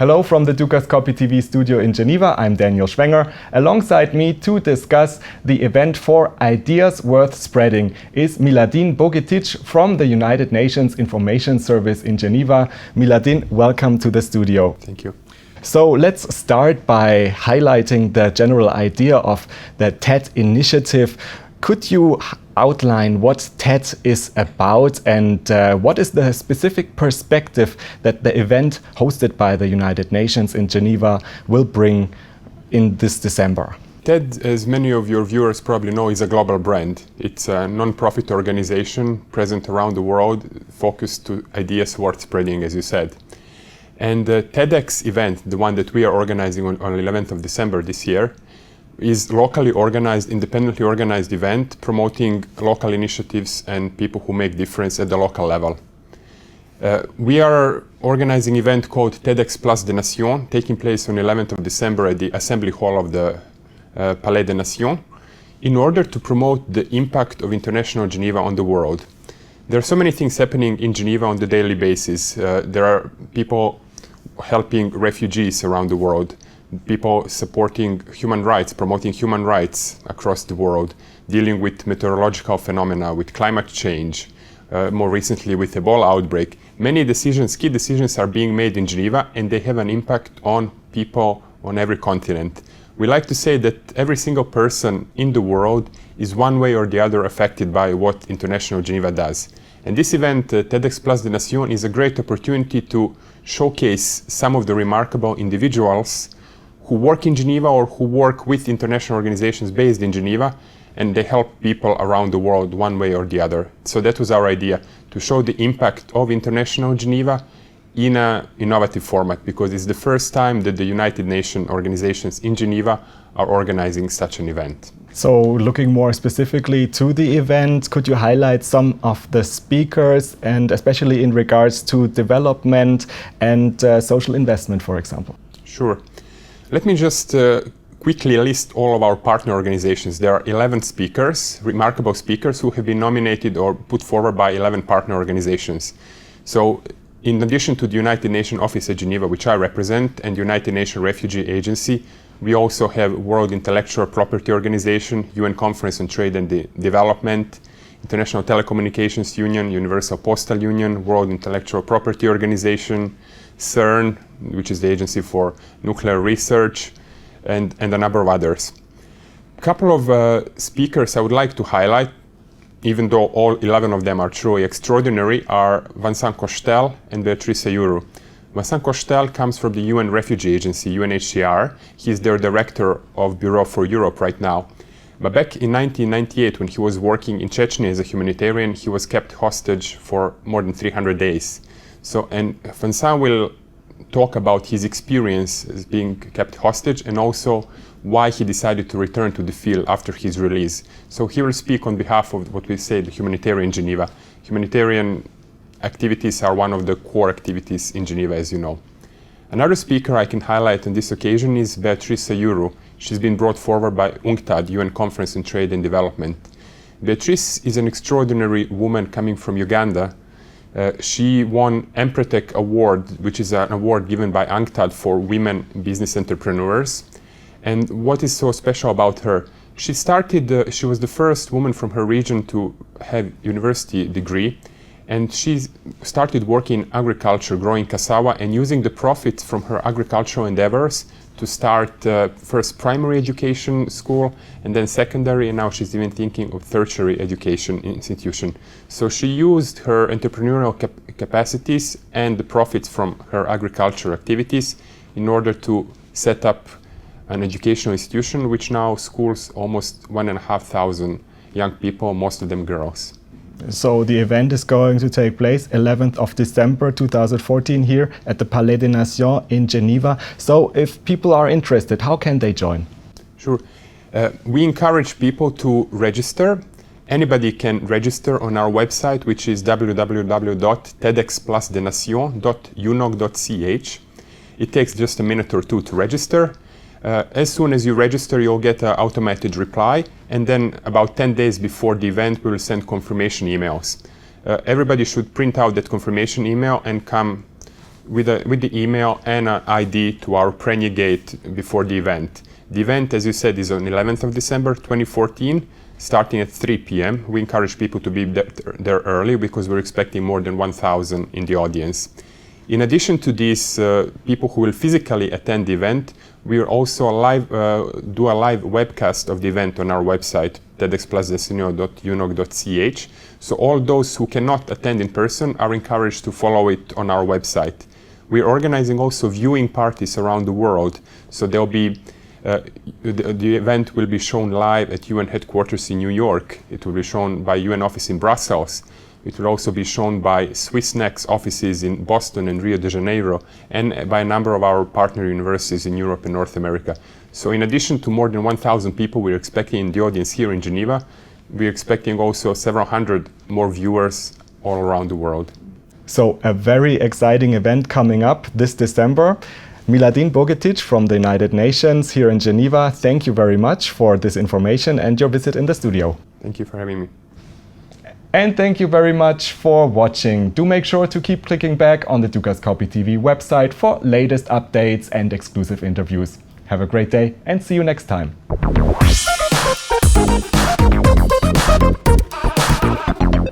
Hello from the Dukas Copy TV studio in Geneva. I'm Daniel Schwenger. Alongside me to discuss the event for Ideas Worth Spreading is Miladin Bogetić from the United Nations Information Service in Geneva. Miladin, welcome to the studio. Thank you. So let's start by highlighting the general idea of the TED initiative. Could you outline what TED is about and what is the specific perspective that the event hosted by the United Nations in Geneva will bring in this December? TED, as many of your viewers probably know, is a global brand. It's a non-profit organization present around the world, focused to ideas worth spreading, as you said. And the TEDx event, the one that we are organizing on 11th of December this year, is locally organized, independently organized event promoting local initiatives and people who make difference at the local level. We are organizing an event called TEDx Place des Nations, taking place on 11th of December at the Assembly Hall of the Palais des Nations, in order to promote the impact of International Geneva on the world. There are so many things happening in Geneva on the daily basis. There are people helping refugees around the world, people supporting human rights, promoting human rights across the world, dealing with meteorological phenomena, with climate change, more recently with Ebola outbreak. Many decisions, key decisions are being made in Geneva, and they have an impact on people on every continent. We like to say that every single person in the world is one way or the other affected by what International Geneva does. And this event, TEDx Place des Nations, is a great opportunity to showcase some of the remarkable individuals who work in Geneva or who work with international organizations based in Geneva, and they help people around the world one way or the other. So that was our idea, to show the impact of International Geneva in an innovative format, because it's the first time that the United Nations organizations in Geneva are organizing such an event. So looking more specifically to the event, could you highlight some of the speakers, and especially in regards to development and social investment, for example? Sure. Let me just quickly list all of our partner organizations. There are 11 speakers, remarkable speakers, who have been nominated or put forward by 11 partner organizations. So in addition to the United Nations Office at Geneva, which I represent, and United Nations Refugee Agency, we also have World Intellectual Property Organization, UN Conference on Trade and Development, International Telecommunications Union, Universal Postal Union, World Intellectual Property Organization, CERN, which is the Agency for Nuclear Research, and a number of others. A couple of speakers I would like to highlight, even though all 11 of them are truly extraordinary, are Vincent Cochetel and Beatrice Ayuru. Vincent Cochetel comes from the UN Refugee Agency, UNHCR. He is their director of Bureau for Europe right now. But back in 1998, when he was working in Chechnya as a humanitarian, he was kept hostage for more than 300 days. And Vincent will talk about his experience as being kept hostage and also why he decided to return to the field after his release. So he will speak on behalf of what we say the humanitarian Geneva. Humanitarian activities are one of the core activities in Geneva, as you know. Another speaker I can highlight on this occasion is Beatrice Ayuru. She's been brought forward by UNCTAD, UN Conference on Trade and Development. Beatrice is an extraordinary woman coming from Uganda. She won Empretec Award, which is an award given by UNCTAD for women business entrepreneurs. And what is so special about her? She was the first woman from her region to have university degree, and she started working in agriculture, growing cassava, and using the profits from her agricultural endeavors to start first primary education school and then secondary, and now she's even thinking of tertiary education institution. So she used her entrepreneurial capacities and the profits from her agriculture activities in order to set up an educational institution which now schools almost 1,500 young people, most of them girls. So the event is going to take place 11th of December 2014 here at the Palais des Nations in Geneva. So if people are interested, how can they join? Sure. We encourage people to register. Anybody can register on our website, which is www.tedxplacedesnations.unog.ch. It takes just a minute or two to register. As soon as you register, you'll get an automated reply, and then about 10 days before the event, we will send confirmation emails. Everybody should print out that confirmation email and come with the email and an ID to our Premier Gate before the event. The event, as you said, is on 11th of December 2014, starting at 3 p.m. We encourage people to be there early because we're expecting more than 1,000 in the audience. In addition to these people who will physically attend the event, we will also do a live webcast of the event on our website, tedxplusdecenio.unog.ch. So all those who cannot attend in person are encouraged to follow it on our website. We're organizing also viewing parties around the world. So there'll be the event will be shown live at UN headquarters in New York. It will be shown by UN office in Brussels. It will also be shown by SwissNext offices in Boston and Rio de Janeiro, and by a number of our partner universities in Europe and North America. So in addition to more than 1,000 people we're expecting in the audience here in Geneva, we're expecting also several hundred more viewers all around the world. So a very exciting event coming up this December. Miladin Bogetić from the United Nations here in Geneva, thank you very much for this information and your visit in the studio. Thank you for having me. And thank you very much for watching. Do make sure to keep clicking back on the Dukascopy TV website for latest updates and exclusive interviews. Have a great day and see you next time.